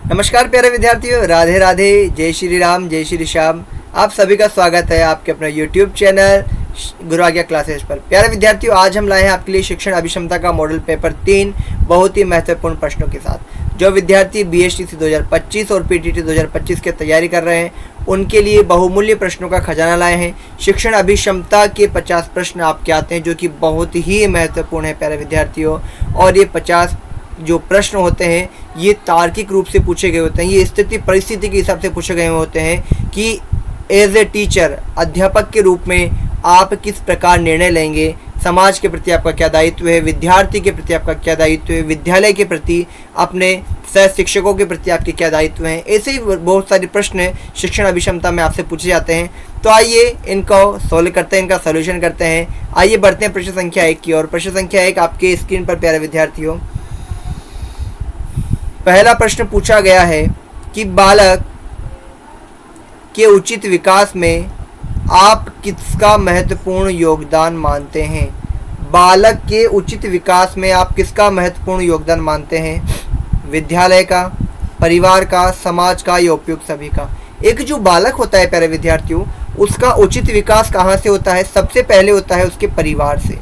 नमस्कार प्यारे विद्यार्थियों, राधे राधे, जय श्री राम, जय श्री श्याम। आप सभी का स्वागत है आपके अपना YouTube चैनल गुरु आज्ञा क्लासेस पर। प्यारे विद्यार्थियों, आज हम लाए हैं आपके लिए शिक्षण अभिक्षमता का मॉडल पेपर 3 बहुत ही महत्वपूर्ण प्रश्नों के साथ। जो विद्यार्थी BSTC 2025 और PTT 2025 की तैयारी कर रहे हैं उनके लिए बहुमूल्य प्रश्नों का खजाना लाए हैं। शिक्षण अभिक्षमता के 50 प्रश्न आपके आते हैं जो कि बहुत ही महत्वपूर्ण है प्यारे विद्यार्थियों। और ये 50 जो प्रश्न होते हैं ये तार्किक रूप से पूछे गए होते हैं, ये स्थिति परिस्थिति के हिसाब से पूछे गए होते हैं कि एज ए टीचर, अध्यापक के रूप में आप किस प्रकार निर्णय लेंगे, समाज के प्रति आपका क्या दायित्व है, विद्यार्थी के प्रति आपका क्या दायित्व है, विद्यालय के प्रति, अपने सह शिक्षकों के प्रति आपके क्या दायित्व हैं। ऐसे ही बहुत सारे प्रश्न शिक्षण अभिक्षमता में आपसे पूछे जाते हैं। तो आइए इनको सॉल्व करते हैं, इनका सॉल्यूशन करते हैं। आइए बढ़ते हैं प्रश्न संख्या 1 की ओर। प्रश्न संख्या 1 आपके स्क्रीन पर प्यारे विद्यार्थियों। पहला प्रश्न पूछा गया है कि बालक के उचित विकास में आप किसका महत्वपूर्ण योगदान मानते हैं। बालक के उचित विकास में आप किसका महत्वपूर्ण योगदान मानते हैं। विद्यालय का, परिवार का, समाज का या उपयुक्त सभी का। एक जो बालक होता है प्यारे विद्यार्थियों, उसका उचित विकास कहाँ से होता है। सबसे पहले होता है उसके परिवार से।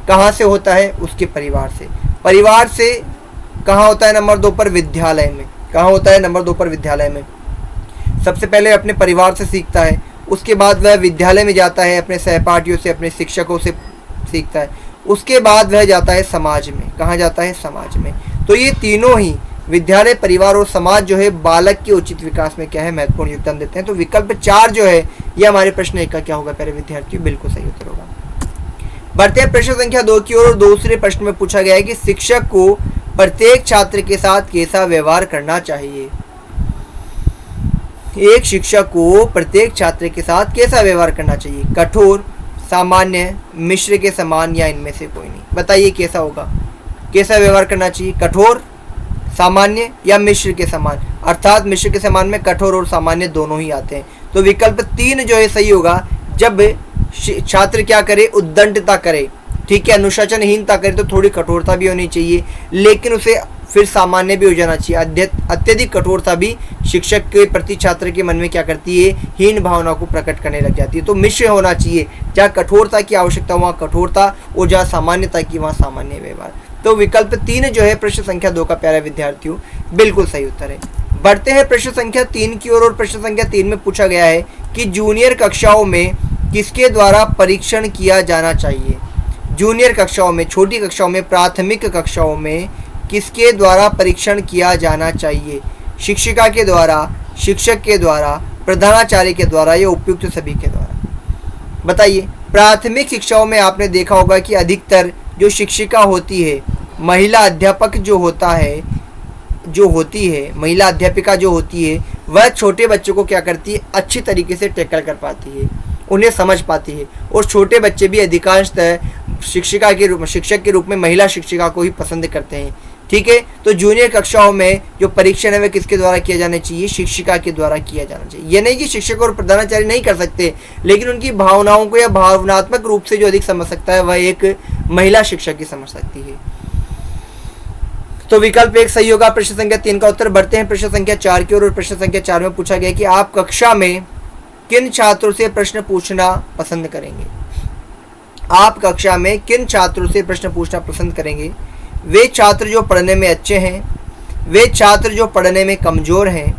कहाँ से होता है? उसके परिवार से। परिवार से कहाँ होता है? नंबर 2 पर विद्यालय में। कहाँ होता है? नंबर 2 पर विद्यालय में। सबसे पहले अपने परिवार से सीखता है, उसके बाद वह विद्यालय में जाता है, अपने सहपाठियों से, अपने शिक्षकों से सीखता है, उसके बाद वह जाता है समाज में। कहाँ जाता है? समाज में। तो ये तीनों ही विद्यालय, परिवार और समाज जो है बालक के उचित विकास में क्या है? महत्वपूर्ण योगदान देते हैं। तो विकल्प 4 जो है ये हमारे प्रश्न 1 का क्या होगा प्यारे विद्यार्थियों? बिल्कुल सही उत्तर होगा। बढ़ते हैं प्रश्न संख्या 2 की ओर। दूसरे प्रश्न में पूछा गया है कि शिक्षक को प्रत्येक छात्र के साथ कैसा व्यवहार करना चाहिए। एक शिक्षक को प्रत्येक छात्र के साथ कैसा व्यवहार करना चाहिए? कठोर, सामान्य, मिश्र के समान या इनमें से कोई नहीं। बताइए कैसा होगा, कैसा व्यवहार करना चाहिए? कठोर, सामान्य या मिश्र के समान। अर्थात मिश्र के समान में कठोर और सामान्य दोनों ही आते हैं। तो विकल्प 3 जो है सही होगा। जब छात्र क्या करे? उद्दंडता करे, ठीक है, अनुशासनहीनता करे तो थोड़ी कठोरता भी होनी चाहिए, लेकिन उसे फिर सामान्य भी हो जाना चाहिए। अत्यधिक कठोरता भी शिक्षक के प्रति छात्र के मन में क्या करती है? हीन भावना को प्रकट करने लग जाती है। तो मिश्र होना चाहिए, जहाँ कठोरता की आवश्यकता वहाँ कठोरता और जहाँ सामान्यता की वहाँ सामान्य व्यवहार। तो विकल्प 3 जो है प्रश्न संख्या 2 का प्यारे विद्यार्थियों बिल्कुल सही उत्तर है। बढ़ते हैं प्रश्न संख्या 3 की ओर। और प्रश्न संख्या 3 में पूछा गया है कि जूनियर कक्षाओं में किसके द्वारा परीक्षण किया जाना चाहिए। जूनियर कक्षाओं में, छोटी कक्षाओं में, प्राथमिक कक्षाओं में किसके द्वारा परीक्षण किया जाना चाहिए? शिक्षिका के द्वारा, शिक्षक के द्वारा, प्रधानाचार्य के द्वारा या उपयुक्त सभी के द्वारा। बताइए। प्राथमिक शिक्षाओं में आपने देखा होगा कि अधिकतर जो शिक्षिका होती है, महिला अध्यापक जो होता है, जो होती है, महिला अध्यापिका जो होती है, वह छोटे बच्चों को क्या करती है? अच्छी तरीके से टैकल कर पाती है, उन्हें समझ पाती है। और छोटे बच्चे भी अधिकांशतः शिक्षिका के रूप में, शिक्षक के रूप में महिला शिक्षिका को ही पसंद करते हैं, ठीक है। तो जूनियर कक्षाओं में जो परीक्षण है वह किसके द्वारा किया जाना चाहिए? शिक्षिका के द्वारा किया जाना चाहिए। ये नहीं कि शिक्षक और प्रधानाचार्य नहीं कर सकते, लेकिन उनकी भावनाओं को या भावनात्मक रूप से जो अधिक समझ सकता है वह एक महिला शिक्षक ही समझ सकती है। तो विकल्प 1 सही होगा प्रश्न संख्या 3 का उत्तर। बढ़ते हैं प्रश्न संख्या 4 की ओर। और प्रश्न संख्या 4 में पूछा गया कि आप कक्षा में किन छात्रों से प्रश्न पूछना पसंद करेंगे। आप कक्षा में किन छात्रों से प्रश्न पूछना पसंद करेंगे? वे छात्र जो पढ़ने में अच्छे हैं, वे छात्र जो पढ़ने में कमज़ोर हैं,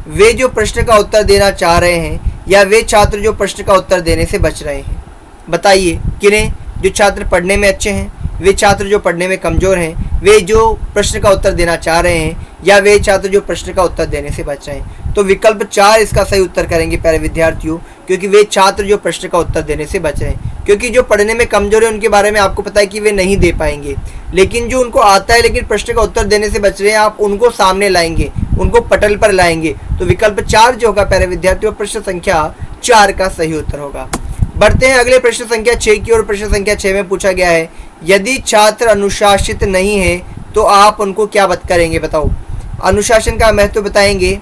वे जो प्रश्न का उत्तर देना चाह रहे हैं, या वे छात्र जो प्रश्न का उत्तर देने से बच रहे हैं। बताइए किन्हें? जो छात्र पढ़ने में अच्छे हैं, वे छात्र जो पढ़ने में कमज़ोर हैं, वे जो प्रश्न का उत्तर देना चाह रहे हैं, या वे छात्र जो प्रश्न का उत्तर देने से बच रहे हैं। तो विकल्प 4 इसका सही उत्तर करेंगे प्यारे विद्यार्थियों, क्योंकि वे छात्र जो प्रश्न का उत्तर देने से बच रहे हैं। क्योंकि जो पढ़ने में कमज़ोर है उनके बारे में आपको पता है कि वे नहीं दे पाएंगे, लेकिन जो उनको आता है लेकिन प्रश्न का उत्तर देने से बच रहे हैं, आप उनको सामने लाएंगे, उनको पटल पर लाएंगे। तो विकल्प 4 जो होगा प्यारे विद्यार्थियों प्रश्न संख्या 4 का सही उत्तर होगा। बढ़ते हैं अगले प्रश्न संख्या 6 की ओर। प्रश्न संख्या 6 में पूछा गया है यदि छात्र अनुशासित नहीं है तो आप उनको क्या करेंगे? बताओ। अनुशासन का महत्व बताएंगे,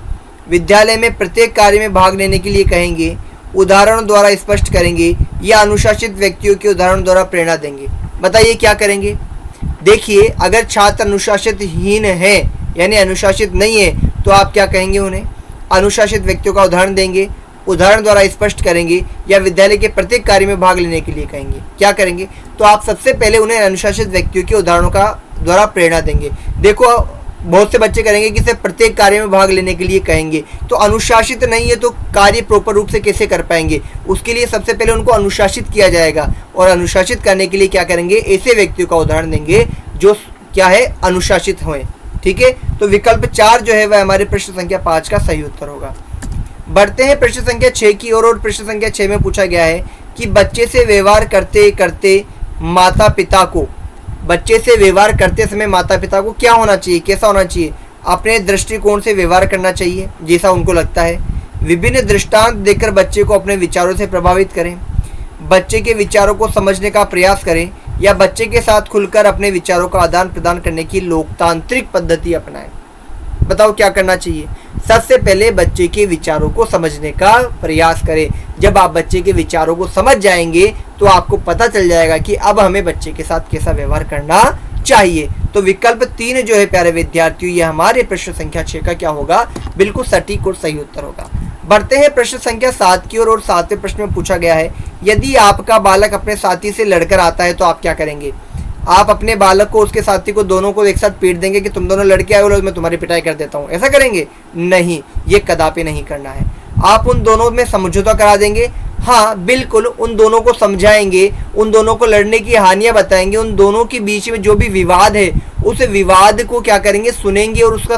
विद्यालय में प्रत्येक कार्य में भाग लेने के लिए कहेंगे, उदाहरण द्वारा स्पष्ट करेंगे, या अनुशासित व्यक्तियों के उदाहरण द्वारा प्रेरणा देंगे। बताइए क्या करेंगे? देखिए, अगर छात्र अनुशासितहीन है यानी अनुशासित नहीं है तो आप क्या कहेंगे उन्हें? अनुशासित व्यक्तियों का उदाहरण देंगे, उदाहरण द्वारा स्पष्ट करेंगे, या विद्यालय के प्रत्येक कार्य में भाग लेने के लिए कहेंगे? क्या करेंगे? तो आप सबसे पहले उन्हें अनुशासित व्यक्तियों के उदाहरणों का द्वारा प्रेरणा देंगे। देखो बहुत से बच्चे करेंगे कि सिर्फ प्रत्येक कार्य में भाग लेने के लिए कहेंगे, तो अनुशासित नहीं है तो कार्य प्रॉपर रूप से कैसे कर पाएंगे? उसके लिए सबसे पहले उनको अनुशासित किया जाएगा, और अनुशासित करने के लिए क्या करेंगे? ऐसे व्यक्तियों का उदाहरण देंगे जो क्या है, अनुशासित हुए। ठीक है, तो विकल्प 4 जो है वह हमारे प्रश्न संख्या 5 का सही उत्तर होगा। बढ़ते हैं प्रश्न संख्या 6 की ओर, और प्रश्न संख्या 6 में पूछा गया है कि बच्चे से व्यवहार करते करते माता पिता को, बच्चे से व्यवहार करते समय माता पिता को क्या होना चाहिए, कैसा होना चाहिए? अपने दृष्टिकोण से व्यवहार करना चाहिए जैसा उनको लगता है। विभिन्न दृष्टांत देकर बच्चे को अपने विचारों से प्रभावित करें, बच्चे के विचारों को समझने का प्रयास करें, या बच्चे के साथ खुलकर अपने विचारों का आदान प्रदान करने की लोकतांत्रिक पद्धति अपनाएं। बताओ क्या करना चाहिए? सबसे पहले बच्चे के विचारों को समझने का प्रयास करें। जब आप बच्चे के विचारों को समझ जाएंगे तो आपको पता चल जाएगा कि अब हमें बच्चे के साथ कैसा व्यवहार करना चाहिए। तो विकल्प 3 जो है प्यारे विद्यार्थियों, ये हमारे प्रश्न संख्या 6 का क्या होगा? बिल्कुल सटीक और सही उत्तर होगा। बढ़ते हैं प्रश्न संख्या 7 की ओर, और 7वें प्रश्न में पूछा गया है, यदि आपका बालक अपने साथी से लड़कर आता है तो आप क्या करेंगे? आप अपने बालक को, उसके साथी को, दोनों को एक साथ पीट देंगे कि तुम दोनों लड़के आए हो, मैं तुम्हारी पिटाई कर देता हूँ, ऐसा करेंगे? नहीं, ये कदापि नहीं करना है। आप उन दोनों में समझौता करा देंगे। हाँ बिल्कुल, उन दोनों को समझाएंगे, उन दोनों को लड़ने की हानियां बताएंगे, उन दोनों के बीच में जो भी विवाद है उस विवाद को क्या करेंगे? सुनेंगे, और उसको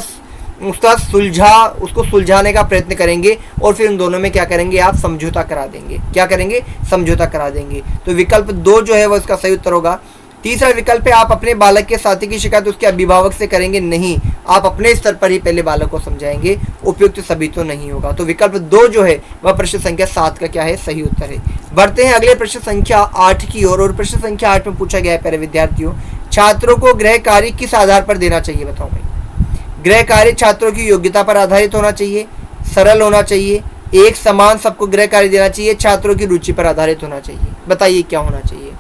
सुलझाने का प्रयत्न करेंगे, और फिर उन दोनों में क्या करेंगे? आप समझौता करा देंगे। क्या करेंगे? समझौता करा देंगे। तो विकल्प 2 जो है वो इसका सही उत्तर होगा। तीसरा विकल्प है, आप अपने बालक के साथी की शिकायत उसके अभिभावक से करेंगे। नहीं, आप अपने स्तर पर ही पहले बालक को समझाएंगे। उपयुक्त सभी तो नहीं होगा। तो विकल्प 2 जो है वह प्रश्न संख्या 7 का क्या है? सही उत्तर है। बढ़ते हैं अगले प्रश्न संख्या 8 की ओर, और प्रश्न संख्या 8 में पूछा गया है प्यारे विद्यार्थियों, छात्रों को गृह कार्य किस आधार पर देना चाहिए? बताओ भाई। गृह कार्य छात्रों की योग्यता पर आधारित होना चाहिए, सरल होना चाहिए, एक समान सबको गृह कार्य देना चाहिए, छात्रों की रुचि पर आधारित होना चाहिए? बताइए क्या होना चाहिए?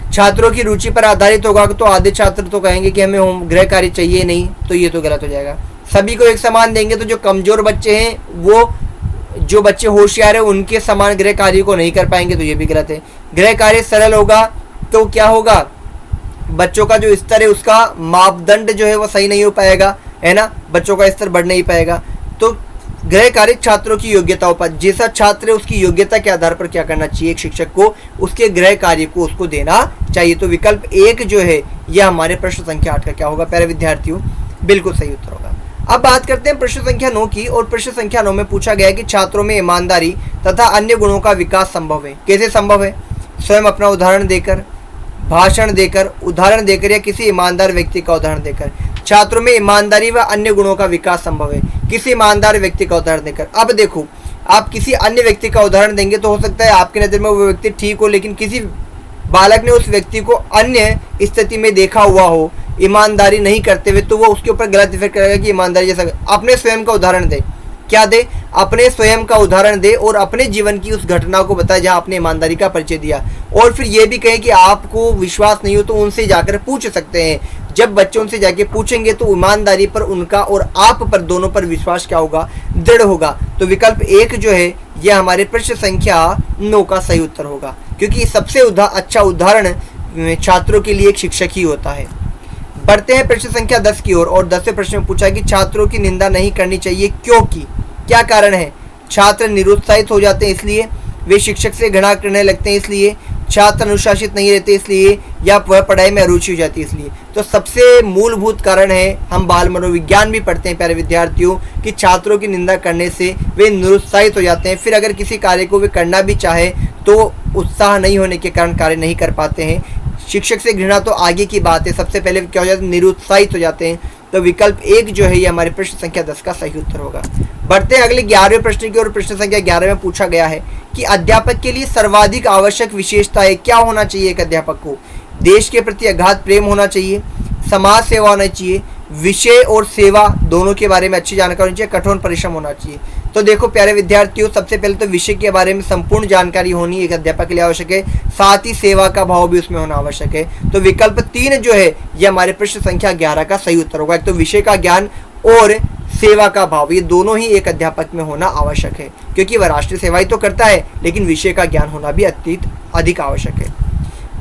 छात्रों की रुचि पर आधारित होगा तो आधे छात्र तो कहेंगे कि हमें गृह कार्य चाहिए नहीं, तो ये तो गलत हो जाएगा। सभी को एक समान देंगे तो जो कमजोर बच्चे हैं, वो जो बच्चे होशियार है उनके समान गृह कार्य को नहीं कर पाएंगे, तो ये भी गलत है। गृह कार्य सरल होगा तो क्या होगा? बच्चों का जो स्तर है उसका मापदंड जो है वो सही नहीं हो पाएगा, है ना, बच्चों का स्तर बढ़ नहीं पाएगा। तो गृह कार्य छात्रों की योग्यताओं पर, जैसा छात्र है उसकी योग्यता के आधार पर क्या करना चाहिए? एक शिक्षक को उसके गृह कार्य को उसको देना चाहिए। तो विकल्प 1 जो है यह हमारे प्रश्न संख्या 8 का क्या होगा प्यारे विद्यार्थियों? बिल्कुल सही उत्तर होगा। अब बात करते हैं प्रश्न संख्या 9 की, और प्रश्न संख्या 9 में पूछा गया है कि छात्रों में ईमानदारी तथा अन्य गुणों का विकास संभव है। कैसे संभव है? स्वयं अपना उदाहरण देकर, भाषण देकर, उदाहरण देकर, या किसी ईमानदार व्यक्ति का उदाहरण देकर। छात्रों में ईमानदारी व अन्य गुणों का विकास संभव है किसी ईमानदार व्यक्ति का उदाहरण देकर। अब देखो, आप किसी अन्य व्यक्ति का उदाहरण देंगे तो हो सकता है आपकी नज़र में वो व्यक्ति ठीक हो, लेकिन किसी बालक ने उस व्यक्ति को अन्य स्थिति में देखा हुआ हो ईमानदारी नहीं करते हुए, तो वो उसके ऊपर गलत इफेक्ट करेगा कि ईमानदारी जैसा। अपने स्वयं का उदाहरण दे, क्या दे? अपने स्वयं का उदाहरण दे, और अपने जीवन की उस घटना को बताए जहां आपने ईमानदारी का परिचय दिया, और फिर ये भी कहें कि आपको विश्वास नहीं हो तो उनसे जाकर पूछ सकते हैं। जब बच्चे उनसे जाके पूछेंगे तो ईमानदारी पर उनका और आप पर, दोनों पर विश्वास क्या होगा? दृढ़ होगा। तो विकल्प 1 जो है यह हमारे प्रश्न संख्या 9 का सही उत्तर होगा, क्योंकि सबसे अच्छा उदाहरण छात्रों के लिए एक शिक्षक ही होता है। बढ़ते हैं प्रश्न संख्या 10 की ओर, और 10वें प्रश्न में पूछा कि छात्रों की निंदा नहीं करनी चाहिए, क्योंकि क्या कारण है? छात्र निरुत्साहित हो जाते हैं इसलिए, वे शिक्षक से घृणा करने लगते हैं इसलिए, छात्र अनुशासित नहीं रहते इसलिए, या वह पढ़ाई में अरुचि हो जाती है इसलिए। तो सबसे मूलभूत कारण है, हम बाल मनोविज्ञान भी पढ़ते हैं प्यारे विद्यार्थियों, कि छात्रों की निंदा करने से वे निरुत्साहित हो जाते हैं, फिर अगर किसी कार्य को वे करना भी चाहे तो उत्साह नहीं होने के कारण कार्य नहीं कर पाते हैं। शिक्षक से घृणा तो आगे की बात है, सबसे पहले क्या हो जाते हैं? निरुत्साहित हो जाते हैं। तो विकल्प 1 जो है ये हमारे प्रश्न संख्या 10 का सही उत्तर होगा। बढ़ते हैं अगले 11वें प्रश्न की ओर। प्रश्न संख्या 11 में पूछा गया है कि अध्यापक के लिए सर्वाधिक आवश्यक विशेषता है, क्या होना चाहिए एक अध्यापक को? देश के प्रति अगाध प्रेम होना चाहिए, समाज सेवा होना चाहिए, विषय और सेवा दोनों के बारे में अच्छी जानकारी होनी चाहिए, कठोर परिश्रम होना चाहिए। तो देखो प्यारे विद्यार्थियों, सबसे पहले तो विषय के बारे में संपूर्ण जानकारी होनी एक अध्यापक के लिए आवश्यक है, साथ ही सेवा का भाव भी उसमें होना आवश्यक है। तो विकल्प 3 जो है यह हमारे प्रश्न संख्या 11 का सही उत्तर होगा। एक तो विषय का ज्ञान और सेवा का भाव, ये दोनों ही एक अध्यापक में होना आवश्यक है, क्योंकि वह राष्ट्रीय सेवाएं तो करता है लेकिन विषय का ज्ञान होना भी अधिक आवश्यक है।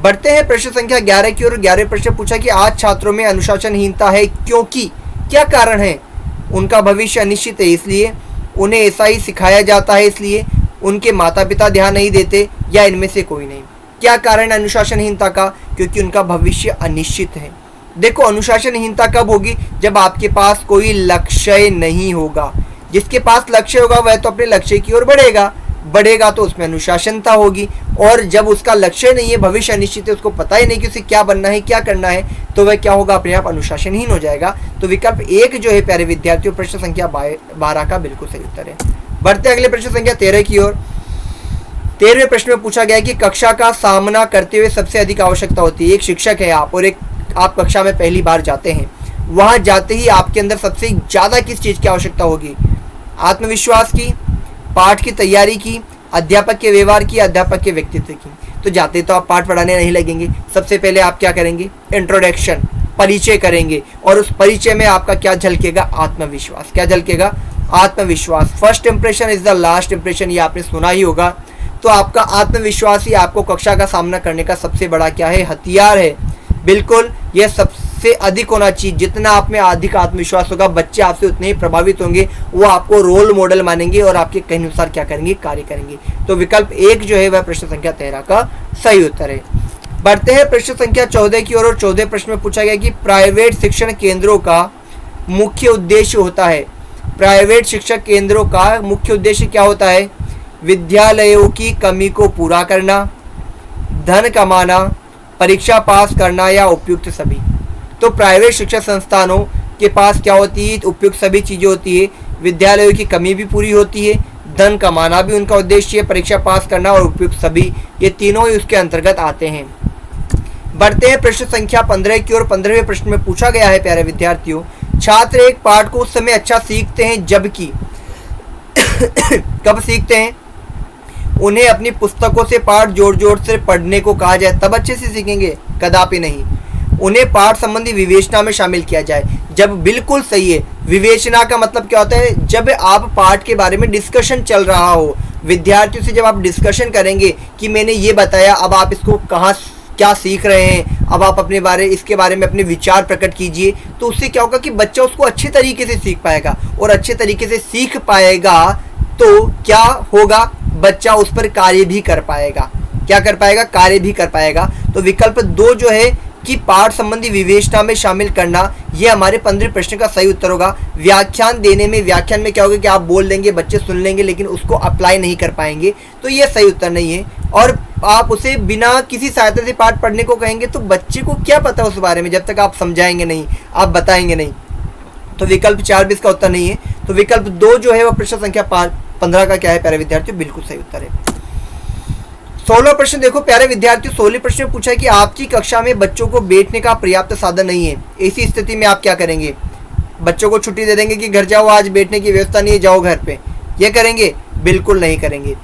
बढ़ते हैं प्रश्न संख्या 11 की ओर। 11 प्रश्न पूछा कि आज छात्रों में अनुशासनहीनता है क्योंकि, क्या कारण है? उनका भविष्य अनिश्चित है इसलिए, उन्हें ऐसा ही सिखाया जाता है इसलिए, उनके माता पिता ध्यान नहीं देते, या इनमें से कोई नहीं। क्या कारण है अनुशासनहीनता का? क्योंकि उनका भविष्य अनिश्चित है। देखो, अनुशासनहीनता कब होगी? जब आपके पास कोई लक्ष्य नहीं होगा। जिसके पास लक्ष्य होगा वह तो अपने लक्ष्य की ओर बढ़ेगा तो उसमें अनुशासनता होगी। और जब उसका लक्ष्य नहीं है, भविष्य अनिश्चित है, उसको पता ही नहीं कि उसे क्या बनना है, क्या करना है, तो वह क्या होगा? अपने आप अनुशासनहीन हो जाएगा। तो विकल्प 1 जो है प्यारे विद्यार्थियों, प्रश्न संख्या 12 का बिल्कुल सही उत्तर है। बढ़ते अगले प्रश्न संख्या 13 की ओर। 13वें प्रश्न में पूछा गया कि कक्षा का सामना करते हुए सबसे अधिक आवश्यकता होती है। एक शिक्षक है आप, और आप कक्षा में पहली बार जाते हैं। वहां जाते ही आपके अंदर सबसे ज्यादा किस चीज की आवश्यकता होगी? आत्मविश्वास की, पाठ की तैयारी की, अध्यापक के व्यवहार की, अध्यापक के व्यक्तित्व की। तो जाते तो आप पाठ पढ़ाने नहीं लगेंगे। सबसे पहले आप क्या करेंगे? इंट्रोडक्शन, परिचय करेंगे, और उस परिचय में आपका क्या झलकेगा? आत्मविश्वास। क्या झलकेगा? आत्मविश्वास। First impression is the last impression, ये आपने सुना ही होगा। तो आपका आत्मविश्वास ही आपको कक्षा का सामना करने का सबसे बड़ा क्या है? हथियार है। बिल्कुल, यह सबसे अधिक होना चाहिए। जितना आप में अधिक आत्मविश्वास होगा, बच्चे आपसे उतने ही प्रभावित होंगे, वो आपको रोल मॉडल मानेंगे और आपके कहे अनुसार क्या करेंगे? कार्य करेंगे। तो विकल्प 1 जो है वह प्रश्न संख्या 13 का सही उत्तर है। बढ़ते हैं प्रश्न संख्या 14 की ओर। और 14 प्रश्न में पूछा गया कि प्राइवेट शिक्षण केंद्रों का मुख्य उद्देश्य होता है। प्राइवेट शिक्षण केंद्रों का मुख्य उद्देश्य क्या होता है? विद्यालयों की कमी को पूरा करना, धन कमाना, परीक्षा पास करना, या उपयुक्त सभी। तो प्राइवेट शिक्षा संस्थानों के पास क्या होती है? उपयुक्त सभी चीज़ें होती है। विद्यालयों की कमी भी पूरी होती है, धन कमाना भी उनका उद्देश्य है, परीक्षा पास करना और उपयुक्त सभी, ये तीनों ही उसके अंतर्गत आते हैं। बढ़ते हैं प्रश्न संख्या 15 की ओर। 15वें प्रश्न में पूछा गया है प्यारे विद्यार्थियों, छात्र एक पाठ को उस समय अच्छा सीखते हैं जबकि कब सीखते हैं? उन्हें अपनी पुस्तकों से पाठ जोड़ जोड़ से पढ़ने को कहा जाए तब अच्छे से सीखेंगे? कदापि नहीं। उन्हें पाठ संबंधी विवेचना में शामिल किया जाए जब, बिल्कुल सही है। विवेचना का मतलब क्या होता है? जब आप पाठ के बारे में डिस्कशन चल रहा हो, विद्यार्थियों से जब आप डिस्कशन करेंगे कि मैंने ये बताया, अब आप इसको कहाँ क्या सीख रहे हैं, अब आप इसके बारे में अपने विचार प्रकट कीजिए, तो उससे क्या होगा कि बच्चा उसको अच्छे तरीके से सीख पाएगा। और अच्छे तरीके से सीख पाएगा तो क्या होगा? बच्चा उस पर कार्य भी कर पाएगा। क्या कर पाएगा? कार्य भी कर पाएगा। तो विकल्प 2 जो है कि पाठ संबंधी विवेचना में शामिल करना, ये हमारे 15 प्रश्न का सही उत्तर होगा। व्याख्यान देने में, व्याख्यान में क्या होगा कि आप बोल देंगे, बच्चे सुन लेंगे, लेकिन उसको अप्लाई नहीं कर पाएंगे, तो ये सही उत्तर नहीं है। और आप उसे बिना किसी सहायता से पाठ पढ़ने को कहेंगे तो बच्चे को क्या पता उस बारे में, जब तक आप समझाएंगे नहीं, आप बताएंगे नहीं। तो विकल्प 4 भी इसका उत्तर नहीं है। तो विकल्प 2 जो है वह प्रश्न संख्या 15 का क्या है प्यारे विद्यार्थियों? बिल्कुल सही उत्तर है। 16 प्रश्न देखो प्यारे विद्यार्थियों। 16 प्रश्न में पूछा है कि आपकी कक्षा में बच्चों को बैठने का पर्याप्त साधन नहीं है। ऐसी स्थिति में आप क्या करेंगे? बच्चों को छुट्टी दे देंगे कि घर जाओ, आज बैठने की व्यवस्था नहीं है, जाओ घर पे, ये करेंगे? बिल्कुल नहीं करेंगे।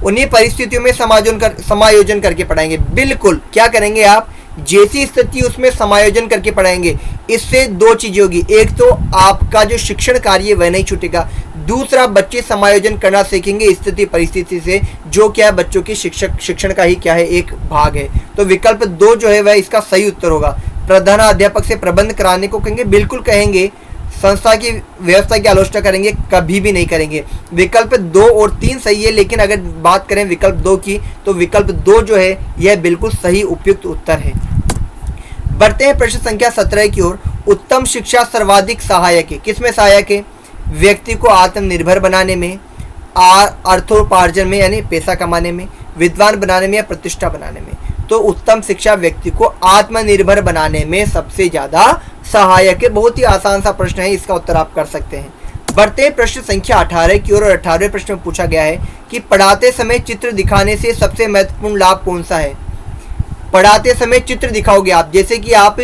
उन्हीं परिस्थितियों में समायोजन करके पढ़ाएंगे। बिल्कुल, क्या करेंगे आप? जैसी स्थिति उसमें समायोजन करके पढ़ाएंगे। इससे 2 चीजें होगी, एक तो आपका जो शिक्षण कार्य वह नहीं छूटेगा, दूसरा बच्चे समायोजन करना सीखेंगे स्थिति परिस्थिति से, जो क्या है बच्चों की शिक्षण का ही क्या है? एक भाग है। तो विकल्प 2 जो है वह इसका सही उत्तर होगा। प्रधानाध्यापक से प्रबंध कराने को कहेंगे? बिल्कुल कहेंगे। संस्था की व्यवस्था की आलोचना करेंगे? कभी भी नहीं करेंगे। विकल्प 2 और 3 सही है, लेकिन अगर बात करें विकल्प 2 की, तो विकल्प 2 जो है यह बिल्कुल सही उपयुक्त उत्तर है। बढ़ते हैं प्रश्न संख्या 17 की ओर। उत्तम शिक्षा सर्वाधिक सहायक है। किसमें सहायक है? व्यक्ति को आत्मनिर्भर बनाने में, अर्थोपार्जन में यानी पैसा कमाने में, विद्वान बनाने में, या प्रतिष्ठा बनाने में। तो उत्तम शिक्षा व्यक्ति को आत्मनिर्भर बनाने में सबसे ज्यादा सहायक है। बहुत ही आसान सा प्रश्न है, इसका उत्तर आप कर सकते हैं। बढ़ते हैं प्रश्न संख्या 18 की ओर। और 18वें प्रश्न में पूछा गया है कि पढ़ाते समय चित्र दिखाने से सबसे महत्वपूर्ण लाभ कौन सा है? पढ़ाते समय चित्र दिखाओगे आप, जैसे कि आप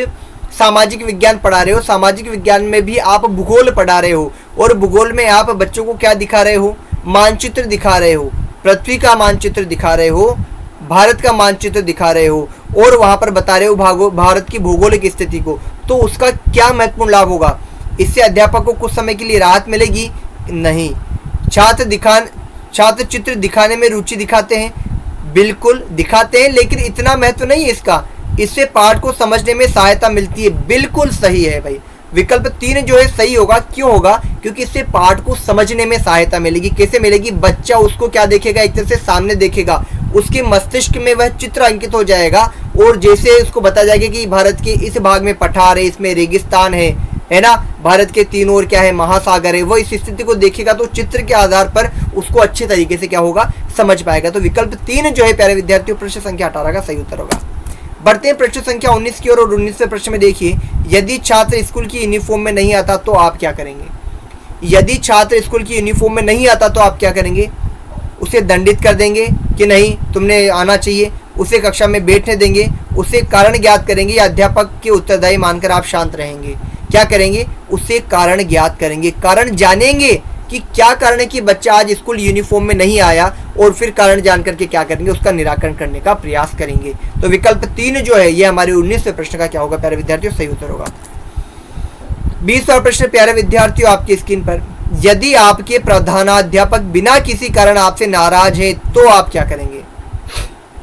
सामाजिक विज्ञान पढ़ा रहे हो, सामाजिक विज्ञान में भी आप भूगोल पढ़ा रहे हो, और भूगोल में आप बच्चों को क्या दिखा रहे हो? मानचित्र दिखा रहे हो, पृथ्वी का मानचित्र दिखा रहे हो, भारत का मानचित्र दिखा रहे हो, और वहां पर बता रहे हो भारत की भौगोलिक स्थिति को। तो उसका क्या महत्वपूर्ण लाभ होगा? इससे अध्यापक को कुछ समय के लिए राहत मिलेगी? नहीं। छात्र चित्र दिखाने में रुचि दिखाते हैं? बिल्कुल दिखाते हैं, लेकिन इतना महत्व नहीं है इसका। इससे पाठ को समझने में सहायता मिलती है। बिल्कुल सही है भाई, विकल्प 3 जो है सही होगा। क्यों होगा? क्योंकि इससे पाठ को समझने में सहायता मिलेगी। कैसे मिलेगी? बच्चा उसको क्या देखेगा? एक तरह से सामने देखेगा, उसके मस्तिष्क में वह चित्र अंकित हो जाएगा, और जैसे उसको बताया जाएगा कि भारत के इस भाग में पठार है, इसमें रेगिस्तान है ना, भारत के तीन ओर क्या है, महासागर है। वो इस स्थिति को देखेगा तो चित्र के आधार पर उसको अच्छे तरीके से क्या होगा, समझ पाएगा। तो विकल्प 3 जो है प्यारे विद्यार्थियों प्रश्न संख्या 18 का सही उत्तर होगा। बढ़ते हैं प्रश्न संख्या 19 की ओर, और 19वें प्रश्न में देखिए, यदि छात्र स्कूल की यूनिफॉर्म में नहीं आता तो आप क्या करेंगे? यदि छात्र स्कूल की यूनिफॉर्म में नहीं आता तो आप क्या करेंगे? उसे दंडित कर देंगे कि नहीं तुमने आना चाहिए, उसे कक्षा में बैठने देंगे, उसे कारण ज्ञात करेंगे, या अध्यापक के उत्तरदायी मानकर आप शांत रहेंगे? क्या करेंगे? उसे कारण ज्ञात करेंगे, कारण जानेंगे कि क्या कारण है कि बच्चा आज स्कूल यूनिफॉर्म में नहीं आया, और फिर कारण जान करके क्या करेंगे, उसका निराकरण करने का प्रयास करेंगे। तो विकल्प 3 जो है ये हमारे 19वें प्रश्न का क्या होगा प्यारे विद्यार्थियों, सही उत्तर होगा। 20वां प्रश्न प्यारे विद्यार्थियों आपकी स्क्रीन पर, यदि आपके प्रधानाध्यापक बिना किसी कारण आपसे नाराज है तो आप क्या करेंगे?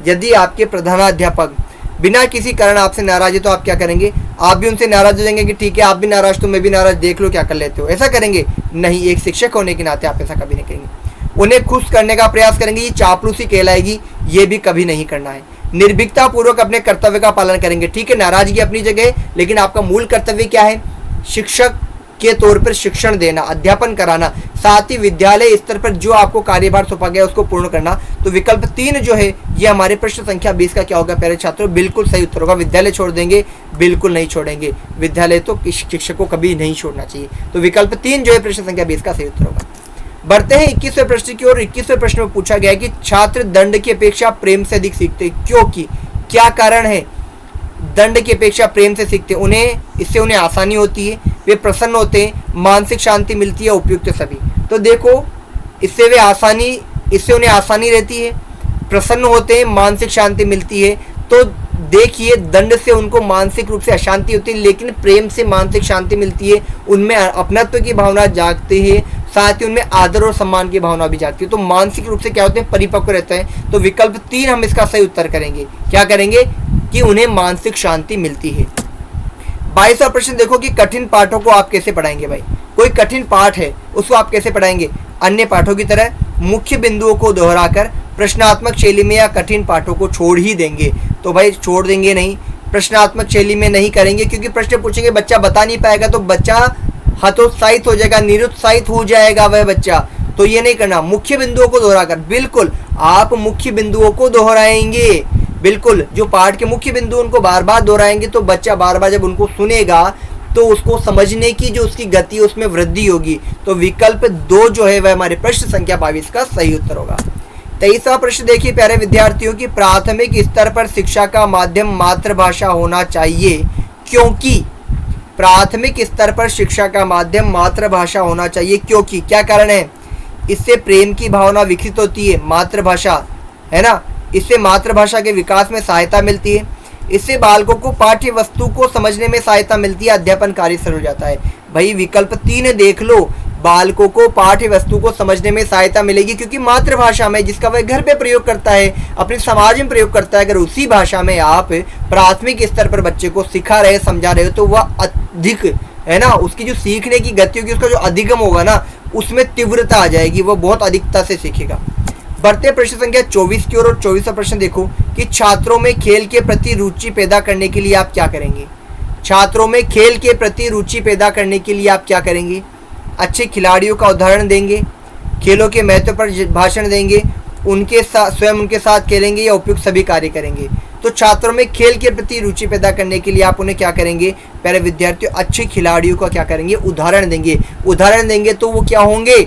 यदि आपके प्रधानाध्यापक बिना किसी कारण आपसे नाराज है तो आप क्या करेंगे? आप भी उनसे नाराज हो जाएंगे कि ठीक है आप भी नाराज तो मैं भी नाराज, देख लो क्या कर लेते हो, ऐसा करेंगे? नहीं, एक शिक्षक होने के नाते आप ऐसा कभी नहीं करेंगे। उन्हें खुश करने का प्रयास करेंगे, ये चापलूसी कहलाएगी, ये भी कभी नहीं करना है। निर्भीकता पूर्वक अपने कर्तव्य का पालन करेंगे। ठीक है, नाराजगी अपनी जगह, लेकिन आपका मूल कर्तव्य क्या है? शिक्षक के तौर पर शिक्षण देना, अध्यापन कराना, साथ ही विद्यालय स्तर पर जो आपको कार्यभार सौंपा गया उसको पूर्ण करना। तो विकल्प 3 जो है ये हमारे प्रश्न संख्या 20 का क्या होगा प्यारे छात्रों, बिल्कुल सही उत्तर होगा। विद्यालय छोड़ देंगे? बिल्कुल नहीं छोड़ेंगे, विद्यालय तो शिक्षक को कभी नहीं छोड़ना चाहिए। तो विकल्प 3 जो है प्रश्न संख्या 20 का सही उत्तर होगा। बढ़ते हैं 21वें प्रश्न की ओर। 21वें प्रश्न में पूछा गया है कि छात्र दंड की अपेक्षा प्रेम से अधिक सीखते हैं, क्योंकि क्या कारण है? दंड की अपेक्षा प्रेम से सीखते हैं, इससे उन्हें आसानी होती है, वे प्रसन्न होते हैं, मानसिक शांति मिलती है, उपयुक्त सभी। तो देखो, इससे उन्हें आसानी रहती है, प्रसन्न होते हैं, मानसिक शांति मिलती है। तो देखिए, दंड से उनको मानसिक रूप से अशांति होती है, लेकिन प्रेम से मानसिक शांति मिलती है, उनमें अपनत्व की भावना जागती है, साथ ही उनमें आदर और सम्मान की भावना भी जागती है। तो मानसिक रूप से क्या होते हैं, परिपक्व रहते हैं। तो विकल्प 3 हम इसका सही उत्तर करेंगे। क्या करेंगे? कि उन्हें मानसिक शांति मिलती है। 22वां प्रश्न देखो कि कठिन पाठों को आप कैसे पढ़ाएंगे? भाई, कोई कठिन पाठ है उसको आप कैसे पढ़ाएंगे? अन्य पाठों की तरह मुख्य बिंदुओं को दोहराकर प्रश्नात्मक शैली में, या कठिन पाठों को छोड़ ही देंगे? तो भाई छोड़ देंगे नहीं, प्रश्नात्मक शैली में नहीं करेंगे, क्योंकि प्रश्न पूछेंगे बच्चा बता नहीं पाएगा तो बच्चा हतोत्साहित हो जाएगा, निरुत्साहित हो जाएगा वह बच्चा। तो ये नहीं करना। मुख्य बिंदुओं को दोहराकर, बिल्कुल आप मुख्य बिंदुओं को दोहराएंगे, बिल्कुल जो पाठ के मुख्य बिंदु उनको बार बार दोहराएंगे, तो बच्चा बार बार जब उनको सुनेगा तो उसको समझने की जो उसकी गति है उसमें वृद्धि होगी। तो विकल्प 2 जो है वह हमारे प्रश्न संख्या 22 का सही उत्तर होगा। 23वां प्रश्न देखिए प्यारे विद्यार्थियों की, प्राथमिक स्तर पर शिक्षा का माध्यम मातृभाषा होना चाहिए, क्योंकि प्राथमिक स्तर पर शिक्षा का माध्यम मातृभाषा होना चाहिए, क्योंकि क्या कारण है? इससे प्रेम की भावना विकसित होती है, मातृभाषा है ना, इससे मातृभाषा के विकास में सहायता मिलती है, इससे बालकों को पाठ्य वस्तु को समझने में सहायता मिलती है, अध्यापन कार्य सरल हो जाता है। भाई विकल्प 3 देख लो, बालकों को पाठ्य वस्तु को समझने में सहायता मिलेगी, क्योंकि मातृभाषा में जिसका वह घर पे प्रयोग करता है, अपने समाज में प्रयोग करता है, अगर उसी भाषा में आप प्राथमिक स्तर पर बच्चे को सिखा रहे, समझा रहे हो, तो वह अधिक है ना, उसकी जो सीखने की गति होगी, उसका जो अधिगम होगा ना, उसमें तीव्रता आ जाएगी, वह बहुत अधिकता से सीखेगा। बढ़ते प्रश्न संख्या 24 की ओर, और 24वां प्रश्न देखो कि छात्रों में खेल के प्रति रुचि पैदा करने के लिए आप क्या करेंगे? छात्रों में खेल के प्रति रुचि पैदा करने के लिए आप क्या करेंगे? अच्छे खिलाड़ियों का उदाहरण देंगे, खेलों के महत्व पर भाषण देंगे, उनके साथ स्वयं उनके साथ खेलेंगे, या उपयुक्त सभी कार्य करेंगे? तो छात्रों में खेल के प्रति रुचि पैदा करने के लिए आप उन्हें क्या करेंगे प्यारे विद्यार्थियों? अच्छे खिलाड़ियों का क्या करेंगे? उदाहरण देंगे। उदाहरण देंगे तो वो क्या होंगे?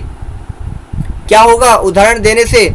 क्या होगा? उदाहरण देने से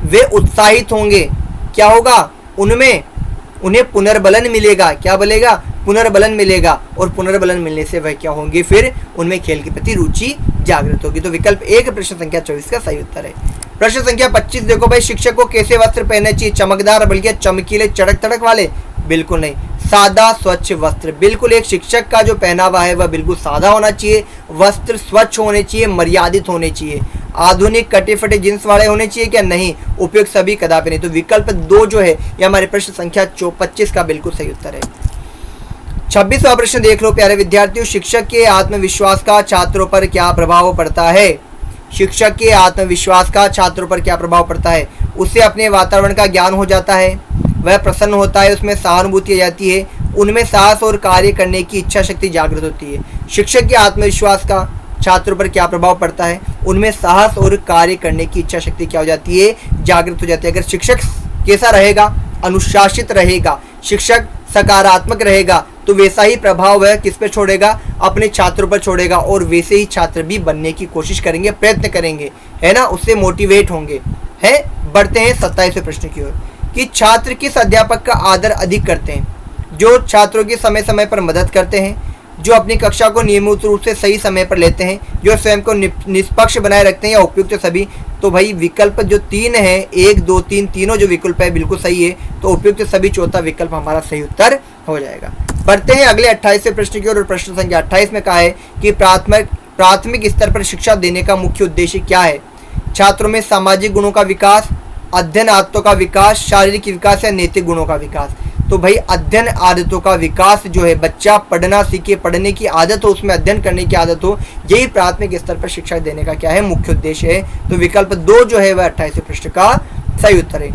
वे उत्साहित होंगे। क्या होगा? उन्हें पुनर्बलन मिलेगा। क्या मिलेगा? पुनर्बलन मिलेगा, और पुनर्बलन मिलने से वह क्या होंगे? फिर उनमें खेल के प्रति रुचि जागृत होगी। तो विकल्प 1 प्रश्न संख्या 24 का सही उत्तर है। प्रश्न संख्या 25 देखो भाई, शिक्षक को कैसे वस्त्र पहनने चाहिए? चमकदार, बल्कि चमकीले, चड़क तड़क वाले? बिल्कुल नहीं, सादा स्वच्छ वस्त्र। बिल्कुल एक शिक्षक का जो पहनावा है वह बिल्कुल सादा होना चाहिए, वस्त्र स्वच्छ होने चाहिए, मर्यादित होने चाहिए। आधुनिक कटे फटे जींस वाले होने चाहिए क्या? नहीं, उपयुक्त सभी कदापि नहीं। तो विकल्प 2 जो है ये हमारे प्रश्न संख्या 25 का बिल्कुल सही उत्तर है। 26वां प्रश्न देख लो प्यारे विद्यार्थियों, शिक्षक के आत्मविश्वास का छात्रों पर क्या प्रभाव पड़ता है? शिक्षक के आत्मविश्वास का छात्रों पर क्या प्रभाव पड़ता है? उससे अपने वातावरण का ज्ञान हो जाता है, वह प्रसन्न होता है, उसमें सहानुभूति आ जाती है, उनमें साहस और कार्य करने की इच्छा शक्ति जागृत होती है। शिक्षक के आत्मविश्वास का छात्रों पर क्या प्रभाव पड़ता है? उनमें साहस और कार्य करने की इच्छा शक्ति क्या हो जाती है? जागृत हो जाती है। अगर शिक्षक कैसा रहेगा? अनुशासित रहेगा, शिक्षक सकारात्मक रहेगा, तो वैसा ही प्रभाव वह किस पे छोड़ेगा? अपने छात्रों पर छोड़ेगा, और वैसे ही छात्र भी बनने की कोशिश करेंगे, प्रयत्न करेंगे, है ना, उससे मोटिवेट होंगे। है, बढ़ते हैं 27वें प्रश्न की ओर कि छात्र किस अध्यापक का आदर अधिक करते हैं? जो छात्रों की समय समय पर मदद करते हैं, जो अपनी कक्षा को नियमित रूप से सही समय पर लेते हैं, जो स्वयं को निष्पक्ष बनाए रखते हैं, या उपयुक्त सभी? तो भाई विकल्प जो 3 है, 1 2 3 तीनों जो विकल्प है बिल्कुल सही है। तो उपयुक्त सभी चौथा विकल्प हमारा सही उत्तर हो जाएगा। बढ़ते हैं अगले 28वें प्रश्न की ओर। प्रश्न संख्या 28 में कहा है कि प्राथमिक स्तर पर शिक्षा देने का मुख्य उद्देश्य क्या है? छात्रों में सामाजिक गुणों का विकास, अध्ययन आदतों का विकास, शारीरिक विकास या नैतिक गुणों का विकास? तो भाई अध्ययन आदतों का विकास जो है, बच्चा पढ़ना सीखे, पढ़ने की आदत हो, उसमें अध्ययन करने की आदत हो, यही प्राथमिक स्तर पर शिक्षा देने का क्या है? मुख्य उद्देश्य है। तो विकल्प 2 जो है वह 28वें प्रश्न का सही उत्तर है।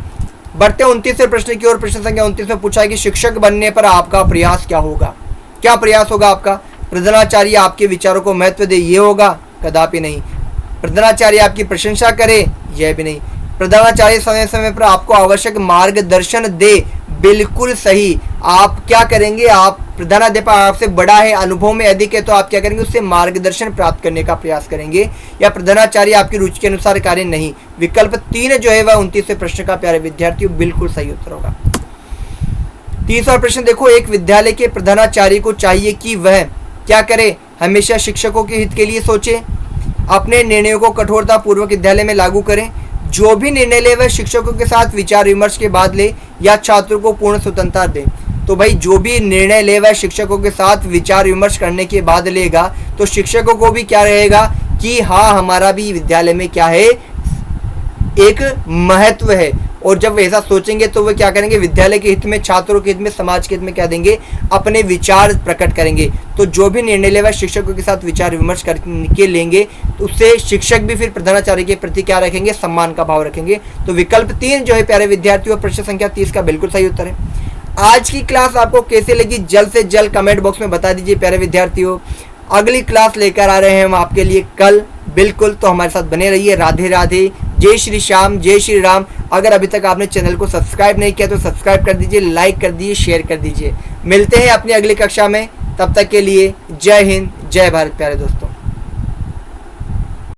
बढ़ते 29वें प्रश्न की ओर। प्रश्न संख्या 29 में पूछा है कि शिक्षक बनने पर आपका प्रयास क्या होगा? क्या प्रयास होगा आपका? प्रधानाचार्य आपके विचारों को महत्व दे, ये होगा? कदापि नहीं। प्रधानाचार्य आपकी प्रशंसा करे, यह भी नहीं। प्रधानाचार्य समय समय पर आपको आवश्यक मार्गदर्शन दे, बिल्कुल सही। आप क्या करेंगे? आप प्रधानाध्यापक आपसे बड़ा है, अनुभव में अधिक है, तो आप क्या करेंगे? उससे मार्गदर्शन प्राप्त करने का प्रयास करेंगे। या प्रधानाचार्य आपकी रुचि के अनुसार कार्य नहीं। विकल्प 3 जो है वह 29वें प्रश्न का प्यारे विद्यार्थियों बिल्कुल सही उत्तर होगा। 30वां प्रश्न देखो, एक विद्यालय के प्रधानाचार्य को चाहिए कि वह क्या करे? हमेशा शिक्षकों के हित के लिए सोचे, अपने निर्णयों को कठोरता पूर्वक विद्यालय में लागू करें, जो भी निर्णय ले वह शिक्षकों के साथ विचार विमर्श के बाद ले, या छात्रों को पूर्ण स्वतंत्रता दे। तो भाई जो भी निर्णय ले वह शिक्षकों के साथ विचार विमर्श करने के बाद लेगा, तो शिक्षकों को भी क्या रहेगा कि हाँ, हमारा भी विद्यालय में क्या है, एक महत्व है। और जब वे ऐसा सोचेंगे तो वे क्या करेंगे? विद्यालय के हित में, छात्रों के हित में, समाज के हित में क्या देंगे? अपने विचार प्रकट करेंगे। तो जो भी निर्णय ले वह शिक्षकों के साथ विचार विमर्श करके लेंगे, तो उससे शिक्षक भी फिर प्रधानाचार्य के प्रति क्या रखेंगे? सम्मान का भाव रखेंगे। तो विकल्प 3 जो है प्यारे विद्यार्थियों प्रश्न संख्या 30 का बिल्कुल सही उत्तर है। आज की क्लास आपको कैसे लगी जल्द से जल्द कमेंट बॉक्स में बता दीजिए प्यारे विद्यार्थियों। अगली क्लास लेकर आ रहे हैं हम आपके लिए कल, बिल्कुल, तो हमारे साथ बने रहिए। राधे राधे, जय श्री श्याम, जय श्री राम। अगर अभी तक आपने चैनल को सब्सक्राइब नहीं किया तो सब्सक्राइब कर दीजिए, लाइक कर दीजिए, शेयर कर दीजिए। मिलते हैं अपनी अगली कक्षा में, तब तक के लिए जय हिंद, जय भारत प्यारे दोस्तों।